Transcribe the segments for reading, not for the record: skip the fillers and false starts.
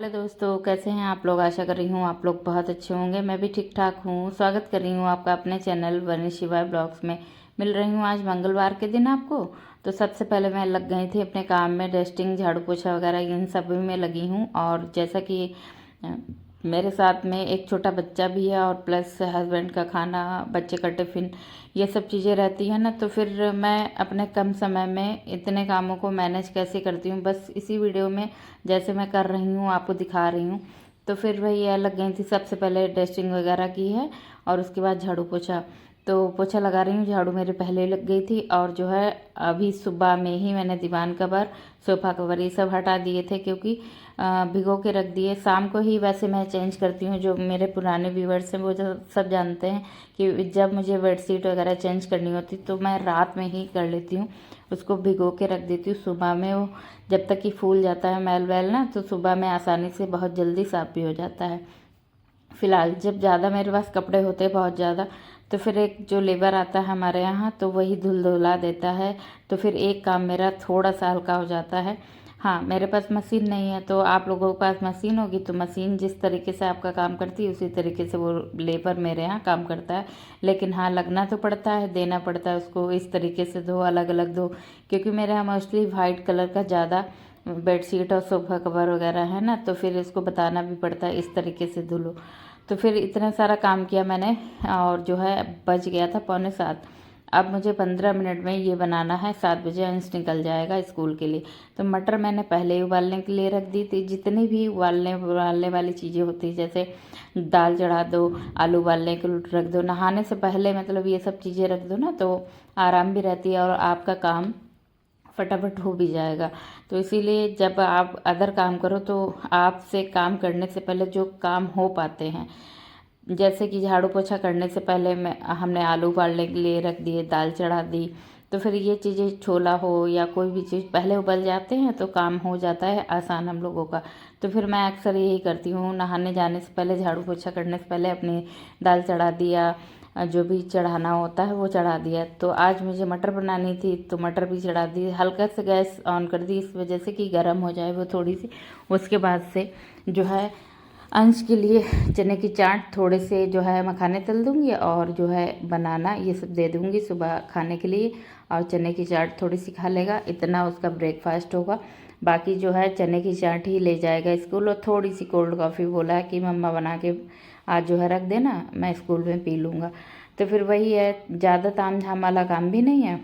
Hello दोस्तों, कैसे हैं आप लोग। आशा कर रही हूँ आप लोग बहुत अच्छे होंगे। मैं भी ठीक ठाक हूँ। स्वागत कर रही हूँ आपका अपने चैनल वनी शिवाय ब्लॉग्स में। मिल रही हूँ आज मंगलवार के दिन आपको। तो सबसे पहले मैं लग गई थी अपने काम में, डस्टिंग, झाड़ू पोछा वगैरह इन सब में लगी हूँ। और जैसा कि मेरे साथ में एक छोटा बच्चा भी है और प्लस हस्बैंड का खाना, बच्चे का टिफ़िन, ये सब चीज़ें रहती हैं ना, तो फिर मैं अपने कम समय में इतने कामों को मैनेज कैसे करती हूँ, बस इसी वीडियो में जैसे मैं कर रही हूँ आपको दिखा रही हूँ। तो फिर वही यह लग गई थी, सबसे पहले डस्टिंग वगैरह की है और उसके बाद झाड़ू पोछा। तो पोछा लगा रही हूँ, झाड़ू मेरे पहले लग गई थी। और जो है अभी सुबह में ही मैंने दीवान कवर, सोफ़ा कवर ये सब हटा दिए थे, क्योंकि भिगो के रख दिए। शाम को ही वैसे मैं चेंज करती हूँ। जो मेरे पुराने व्यूवर्स हैं वो जो सब जानते हैं कि जब मुझे बेडशीट वगैरह चेंज करनी होती तो मैं रात में ही कर लेती हूँ, उसको भिगो के रख देती हूँ। सुबह में वो जब तक कि फूल जाता है मैल वैल ना, तो सुबह में आसानी से बहुत जल्दी साफ़ भी हो जाता है। फ़िलहाल जब ज़्यादा मेरे पास कपड़े होते हैं बहुत ज़्यादा, तो फिर एक जो लेबर आता है हमारे यहाँ, तो वही धुल धुला देता है। तो फिर एक काम मेरा थोड़ा सा हल्का हो जाता है। हाँ, मेरे पास मशीन नहीं है, तो आप लोगों के पास मशीन होगी तो मशीन जिस तरीके से आपका काम करती है उसी तरीके से वो लेबर मेरे यहाँ काम करता है। लेकिन हाँ, लगना तो पड़ता है, देना पड़ता है उसको, इस तरीके से धो, अलग अलग धो। क्योंकि मेरे यहाँ मोस्टली वाइट कलर का ज़्यादा बेडशीट और सोफ़ा कवर वगैरह है ना, तो फिर इसको बताना भी पड़ता है इस तरीके से धुलो। तो फिर इतना सारा काम किया मैंने और जो है बज गया था 6:45। अब मुझे 15 मिनट में ये बनाना है, 7 बजे अंश निकल जाएगा स्कूल के लिए। तो मटर मैंने पहले ही उबालने के लिए रख दी थी। जितनी भी उबालने वाली चीज़ें होती है, जैसे दाल चढ़ा दो, आलू उबालने के लिए रख दो, नहाने से पहले मतलब ये सब चीज़ें रख दो ना, तो आराम भी रहती है और आपका काम फटाफट हो भी जाएगा। तो इसीलिए जब आप अदर काम करो तो आपसे काम करने से पहले जो काम हो पाते हैं, जैसे कि झाड़ू पोछा करने से पहले हमने आलू उबालने के लिए रख दिए, दाल चढ़ा दी, तो फिर ये चीज़ें, छोला हो या कोई भी चीज़ पहले उबल जाते हैं तो काम हो जाता है आसान हम लोगों का। तो फिर मैं अक्सर यही करती हूँ, नहाने जाने से पहले, झाड़ू पोछा करने से पहले अपनी दाल चढ़ा दिया, जो भी चढ़ाना होता है वो चढ़ा दिया। तो आज मुझे मटर बनानी थी तो मटर भी चढ़ा दी, हल्का से गैस ऑन कर दी इस वजह से कि गर्म हो जाए वो थोड़ी सी। उसके बाद से जो है अंश के लिए चने की चाट, थोड़े से जो है मखाने तल दूंगी और जो है बनाना ये सब दे दूंगी सुबह खाने के लिए। और चने की चाट थोड़ी सी खा लेगा, इतना उसका ब्रेकफास्ट होगा। बाकी जो है चने की चाट ही ले जाएगा स्कूल। और थोड़ी सी कोल्ड कॉफ़ी बोला है कि मम्मा बना के आज जो है रख देना, मैं स्कूल में पी लूँगा। तो फिर वही है, ज़्यादा ताम झाम वाला काम भी नहीं है।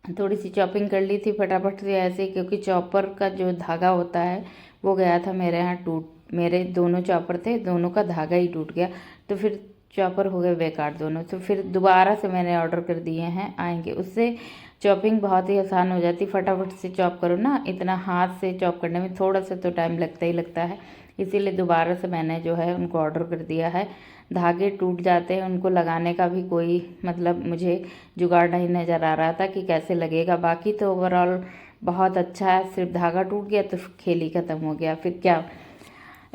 थोड़ी सी चॉपिंग कर ली थी फटाफट से ऐसे, क्योंकि चॉपर का जो धागा होता है वो गया था मेरे यहाँ टूट। मेरे दोनों चॉपर थे, दोनों का धागा ही टूट गया, तो फिर चॉपर हो गए बेकार दोनों। तो फिर दोबारा से मैंने ऑर्डर कर दिए हैं, आएंगे। उससे चॉपिंग बहुत ही आसान हो जाती, फटाफट से चॉप करो ना। इतना हाथ से चॉप करने में थोड़ा सा तो टाइम लगता ही लगता है, इसीलिए दोबारा से मैंने जो है उनको ऑर्डर कर दिया है। धागे टूट जाते हैं, उनको लगाने का भी कोई मतलब मुझे जुगाड़ नहीं नज़र आ रहा था कि कैसे लगेगा। बाकी तो ओवरऑल बहुत अच्छा है, सिर्फ धागा टूट गया तो खेल ही ख़त्म हो गया, फिर क्या।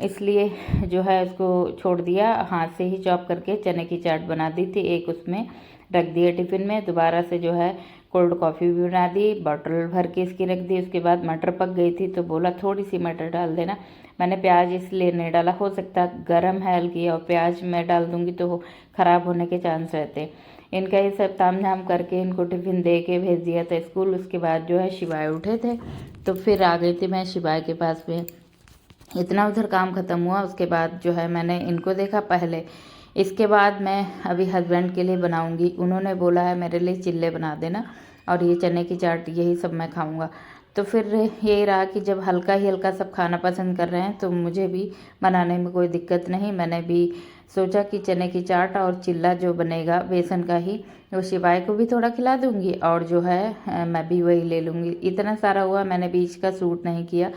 इसलिए जो है उसको छोड़ दिया, हाथ से ही चॉप करके चने की चाट बना दी थी। एक उसमें रख दिया टिफ़िन में, दोबारा से जो है कोल्ड कॉफ़ी भी बना दी, बॉटल भर के इसकी रख दी। उसके बाद मटर पक गई थी तो बोला थोड़ी सी मटर डाल देना। मैंने प्याज इसलिए नहीं डाला, हो सकता गर्म है हल्की, और प्याज मैं डाल दूँगी तो ख़राब होने के चांस रहते। इनका ये सब ताम झाम करके इनको टिफ़िन दे के भेज दिया था स्कूल। उसके बाद जो है शिवाय उठे थे तो फिर आ गई थी मैं शिवाय के पास में। इतना उधर काम ख़त्म हुआ, उसके बाद जो है मैंने इनको देखा पहले। इसके बाद मैं अभी हस्बैंड के लिए बनाऊंगी। उन्होंने बोला है मेरे लिए चिल्ले बना देना और ये चने की चाट, यही सब मैं खाऊंगा। तो फिर यही रहा कि जब हल्का ही हल्का सब खाना पसंद कर रहे हैं तो मुझे भी बनाने में कोई दिक्कत नहीं। मैंने भी सोचा कि चने की चाट और चिल्ला जो बनेगा बेसन का ही, वो शिवाय को भी थोड़ा खिला दूंगी और जो है मैं भी वही ले लूँगी। इतना सारा हुआ, मैंने बीच का सूट नहीं किया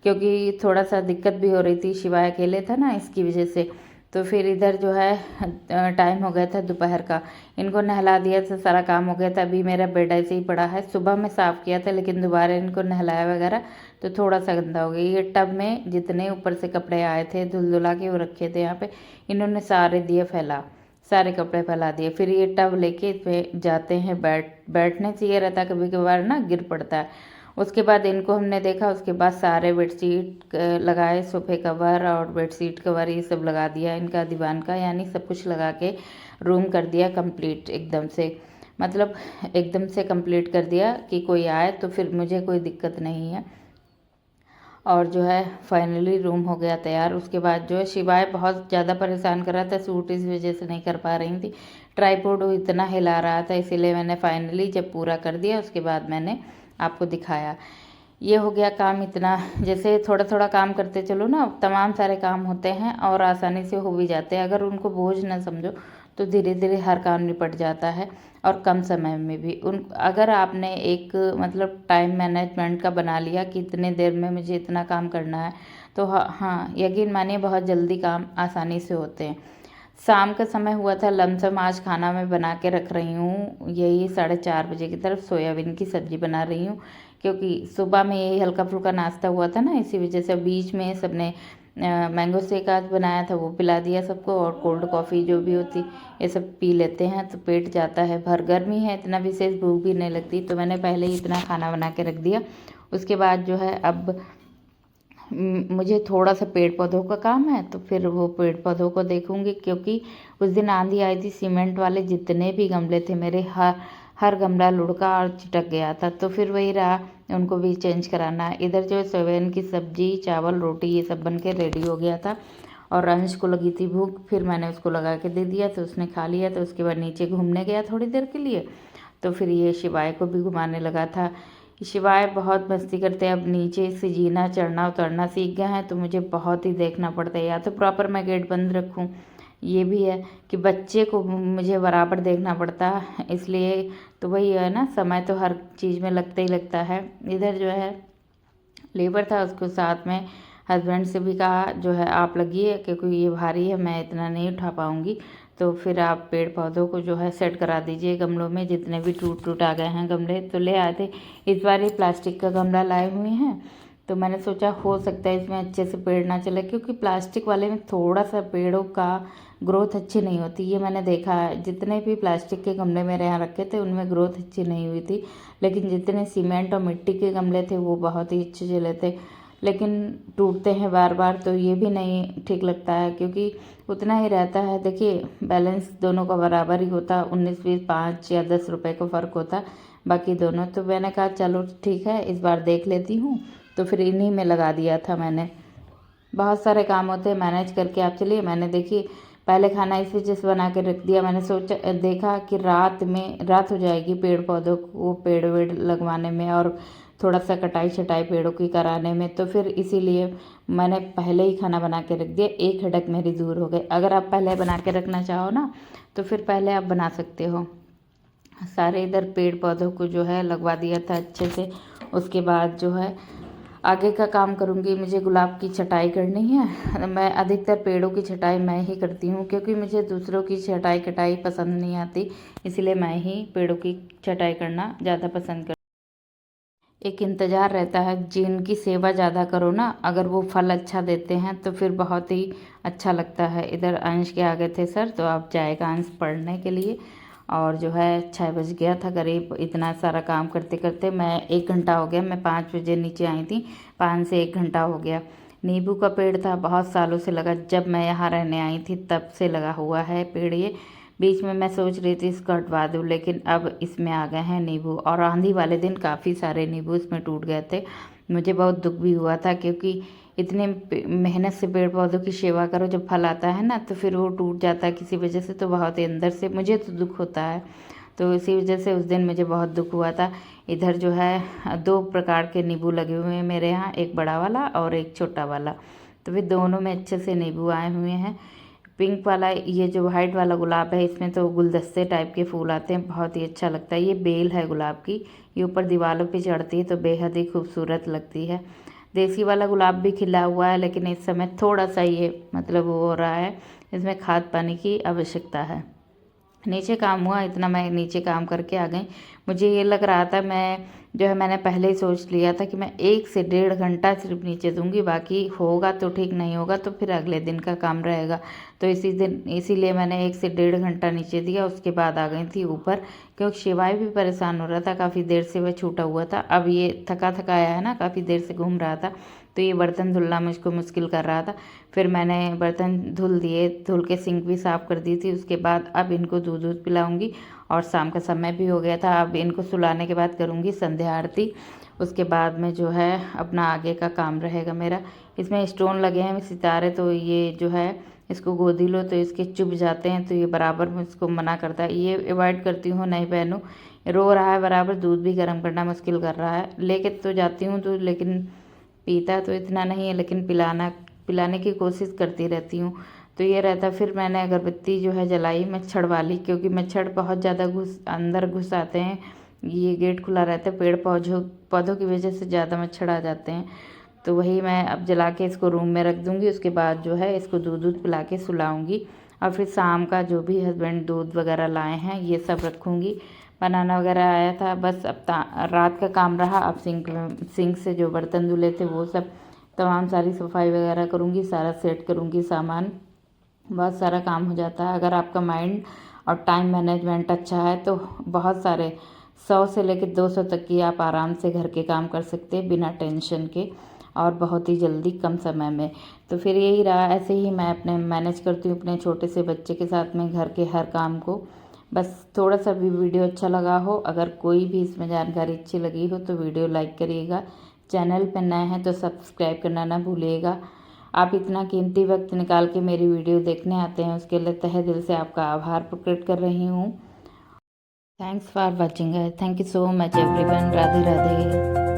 क्योंकि थोड़ा सा दिक्कत भी हो रही थी, शिवाय अकेले था ना, इसकी वजह से। तो फिर इधर जो है टाइम हो गया था दोपहर का, इनको नहला दिया था, सारा काम हो गया था। अभी मेरा बेड ऐसे ही पड़ा है, सुबह में साफ़ किया था लेकिन दोबारा इनको नहलाया वगैरह तो थोड़ा सा गंदा हो गया। ये टब में जितने ऊपर से कपड़े आए थे धुल धुला के वो रखे थे यहाँ पे, इन्होंने सारे दिए फैला, सारे कपड़े फैला दिए। फिर ये टब लेके इसमें जाते हैं, बैठने से ये रहता कभी कभार ना गिर पड़ता है। उसके बाद इनको हमने देखा, उसके बाद सारे बेडशीट लगाए, सोफे कवर और बेडशीट कवर ये सब लगा दिया इनका, दीवान का, यानी सब कुछ लगा के रूम कर दिया कंप्लीट एकदम से, मतलब एकदम से कंप्लीट कर दिया कि कोई आए तो फिर मुझे कोई दिक्कत नहीं है। और जो है फाइनली रूम हो गया तैयार। उसके बाद जो है शिवाय बहुत ज़्यादा परेशान कर रहा था, सूट इस वजह से नहीं कर पा रही थी, ट्राईपोड वो इतना हिला रहा था, इसीलिए मैंने फाइनली जब पूरा कर दिया उसके बाद मैंने आपको दिखाया। ये हो गया काम इतना, जैसे थोड़ा थोड़ा काम करते चलो ना तमाम सारे काम होते हैं और आसानी से हो भी जाते हैं। अगर उनको बोझ ना समझो तो धीरे धीरे हर काम निपट जाता है और कम समय में भी। अगर आपने एक मतलब टाइम मैनेजमेंट का बना लिया कि इतने देर में मुझे इतना काम करना है तो हाँ यकीन मानिए बहुत जल्दी काम आसानी से होते हैं। शाम का समय हुआ था, लमसम आज खाना मैं बना के रख रही हूँ, यही 4:30 बजे की तरफ सोयाबीन की सब्ज़ी बना रही हूँ, क्योंकि सुबह में यही हल्का फुल्का नाश्ता हुआ था ना, इसी वजह से बीच में सबने मैंगो शेक आज बनाया था वो पिला दिया सबको, और कोल्ड कॉफ़ी जो भी होती ये सब पी लेते हैं तो पेट जाता है भर। गर्मी है, इतना विशेष भूख भी नहीं लगती, तो मैंने पहले ही इतना खाना बना के रख दिया। उसके बाद जो है अब मुझे थोड़ा सा पेड़ पौधों का काम है, तो फिर वो पेड़ पौधों को देखूंगी, क्योंकि उस दिन आंधी आई थी, सीमेंट वाले जितने भी गमले थे मेरे हर गमला लुढ़का और चिटक गया था, तो फिर वही रहा, उनको भी चेंज कराना। इधर जो सोयाबीन की सब्जी चावल रोटी ये सब बन के रेडी हो गया था, और अंश को लगी थी भूख, फिर मैंने उसको लगा के दे दिया तो उसने खा लिया। तो उसके बाद नीचे घूमने गया थोड़ी देर के लिए, तो फिर ये शिवाय को भी घुमाने लगा था। शिवाय बहुत मस्ती करते हैं, अब नीचे से जीना चढ़ना उतरना सीख गए हैं, तो मुझे बहुत ही देखना पड़ता है, या तो प्रॉपर मैं गेट बंद रखूं, ये भी है कि बच्चे को मुझे बराबर देखना पड़ता है, इसलिए तो वही है ना, समय तो हर चीज़ में लगता ही लगता है। इधर जो है लेबर था, उसको साथ में हस्बैंड से भी कहा जो है आप लगिए, क्योंकि ये भारी है मैं इतना नहीं उठा पाऊँगी, तो फिर आप पेड़ पौधों को जो है सेट करा दीजिए गमलों में, जितने भी टूट आ गए हैं गमले तो ले आए थे। इस बार ये प्लास्टिक का गमला लाए हुए हैं, तो मैंने सोचा हो सकता है इसमें अच्छे से पेड़ ना चले, क्योंकि प्लास्टिक वाले में थोड़ा सा पेड़ों का ग्रोथ अच्छी नहीं होती, ये मैंने देखा है। जितने भी प्लास्टिक के गमले मेरे यहाँ रखे थे उनमें ग्रोथ अच्छी नहीं हुई थी, लेकिन जितने सीमेंट और मिट्टी के गमले थे वो बहुत ही अच्छे चले थे, लेकिन टूटते हैं बार बार, तो ये भी नहीं ठीक लगता है, क्योंकि उतना ही रहता है। देखिए बैलेंस दोनों का बराबर ही होता, 19-20 5 या 10 रुपए का फ़र्क होता बाकी दोनों। तो मैंने कहा चलो ठीक है इस बार देख लेती हूँ, तो फिर इन्हीं में लगा दिया था मैंने। बहुत सारे काम होते हैं मैनेज करके आप चलिए। मैंने देखिए पहले खाना इस वजह से बना के रख दिया, मैंने सोचा देखा कि रात हो जाएगी पेड़ पौधों को पेड़ वेड़ लगवाने में और थोड़ा सा कटाई छटाई पेड़ों की कराने में, तो फिर इसीलिए मैंने पहले ही खाना बना के रख दिया, एक हेडक मेरी दूर हो गई। अगर आप पहले बना के रखना चाहो ना तो फिर पहले आप बना सकते हो। सारे इधर पेड़ पौधों को जो है लगवा दिया था अच्छे से। उसके बाद जो है आगे का काम करूँगी, मुझे गुलाब की छटाई करनी है। मैं अधिकतर पेड़ों की छटाई मैं ही करती हूँ, क्योंकि मुझे दूसरों की छटाई कटाई पसंद नहीं आती, इसलिए मैं ही पेड़ों की छटाई करना ज़्यादा पसंद करती हूँ। एक इंतज़ार रहता है, जिनकी सेवा ज़्यादा करो ना अगर वो फल अच्छा देते हैं तो फिर बहुत ही अच्छा लगता है। इधर अंश के आ गए थे सर, तो अब जाएगा अंश पढ़ने के लिए, और जो है 6 बज गया था करीब। इतना सारा काम करते करते मैं 1 घंटा हो गया, मैं 5 बजे नीचे आई थी, 5 से 1 घंटा हो गया। नींबू का पेड़ था, बहुत सालों से लगा, जब मैं यहाँ रहने आई थी तब से लगा हुआ है पेड़ ये। बीच में मैं सोच रही थी इसको हटवा दूँ, लेकिन अब इसमें आ गए हैं नींबू, और आंधी वाले दिन काफ़ी सारे नींबू इसमें टूट गए थे। मुझे बहुत दुख भी हुआ था, क्योंकि इतने मेहनत से पेड़ पौधों की सेवा करो, जब फल आता है ना तो फिर वो टूट जाता है किसी वजह से, तो बहुत ही अंदर से मुझे तो दुख होता है। तो इसी वजह से उस दिन मुझे बहुत दुख हुआ था। इधर जो है 2 प्रकार के नींबू लगे हुए हैं मेरे यहाँ, एक बड़ा वाला और एक छोटा वाला, तो फिर दोनों में अच्छे से नींबू आए हुए हैं। पिंक वाला ये जो वाइट वाला गुलाब है, इसमें तो गुलदस्ते टाइप के फूल आते हैं, बहुत ही अच्छा लगता है। ये बेल है गुलाब की, ये ऊपर दीवारों पे चढ़ती है तो बेहद ही खूबसूरत लगती है। देसी वाला गुलाब भी खिला हुआ है, लेकिन इस समय थोड़ा सा ये मतलब वो हो रहा है, इसमें खाद पानी की आवश्यकता है। नीचे काम हुआ इतना, मैं नीचे काम करके आ गई। मुझे ये लग रहा था, मैं जो है मैंने पहले ही सोच लिया था कि मैं 1 से 1.5 घंटा सिर्फ नीचे दूंगी, बाकी होगा तो ठीक, नहीं होगा तो फिर अगले दिन का काम रहेगा। तो इसीलिए मैंने 1 से 1.5 घंटा नीचे दिया। उसके बाद आ गई थी ऊपर, क्योंकि शिवाय भी परेशान हो रहा था, काफ़ी देर से वह छूटा हुआ था। अब ये थका थका आया है ना, काफ़ी देर से घूम रहा था, तो ये बर्तन धुलना मुझको मुश्किल कर रहा था। फिर मैंने बर्तन धुल दिए, धुल के सिंक भी साफ़ कर दी थी। उसके बाद अब इनको दूध पिलाऊंगी और शाम का समय भी हो गया था। अब इनको सुलाने के बाद करूंगी संध्या आरती। उसके बाद में जो है अपना आगे का काम रहेगा मेरा। इसमें स्टोन लगे हैं सितारे, तो ये जो है इसको गोदी लो तो इसके चुभ जाते हैं, तो ये बराबर मुझको मना करता है। ये अवॉइड करती हूँ, नहीं पहनूँ। रो रहा है बराबर, दूध भी गर्म करना मुश्किल कर रहा है। लेके तो जाती हूँ तो, लेकिन पीता तो इतना नहीं है, लेकिन पिलाने की कोशिश करती रहती हूँ। तो ये रहता। फिर मैंने अगरबत्ती जो है जलाई मच्छर वाली, क्योंकि मच्छर बहुत ज़्यादा अंदर घुस आते हैं। ये गेट खुला रहता है, पेड़ पौधों की वजह से ज़्यादा मच्छर आ जाते हैं। तो वही मैं अब जला के इसको रूम में रख दूँगी। उसके बाद जो है इसको दूध पिला के सुलाऊँगी। और फिर शाम का जो भी हस्बैंड दूध वगैरह लाए हैं ये सब रखूँगी। बनाना वगैरह आया था, बस अब रात का काम रहा। अब सिंक से जो बर्तन धुले थे वो सब तमाम सारी सफाई वगैरह करूँगी, सारा सेट करूँगी सामान। बहुत सारा काम हो जाता है। अगर आपका माइंड और टाइम मैनेजमेंट अच्छा है तो बहुत सारे 100 से लेकर 200 तक की आप आराम से घर के काम कर सकते हैं बिना टेंशन के, और बहुत ही जल्दी कम समय में। तो फिर यही रहा, ऐसे ही मैं अपने मैनेज करती हूँ अपने छोटे से बच्चे के साथ में घर के हर काम को। बस थोड़ा सा भी वीडियो अच्छा लगा हो, अगर कोई भी इसमें जानकारी अच्छी लगी हो तो वीडियो लाइक करिएगा। चैनल पर नए हैं तो सब्सक्राइब करना ना भूलिएगा। आप इतना कीमती वक्त निकाल के मेरी वीडियो देखने आते हैं, उसके लिए तहे दिल से आपका आभार प्रकट कर रही हूँ। Thanks for watching. Thank you so much everyone. Radhe Radhe.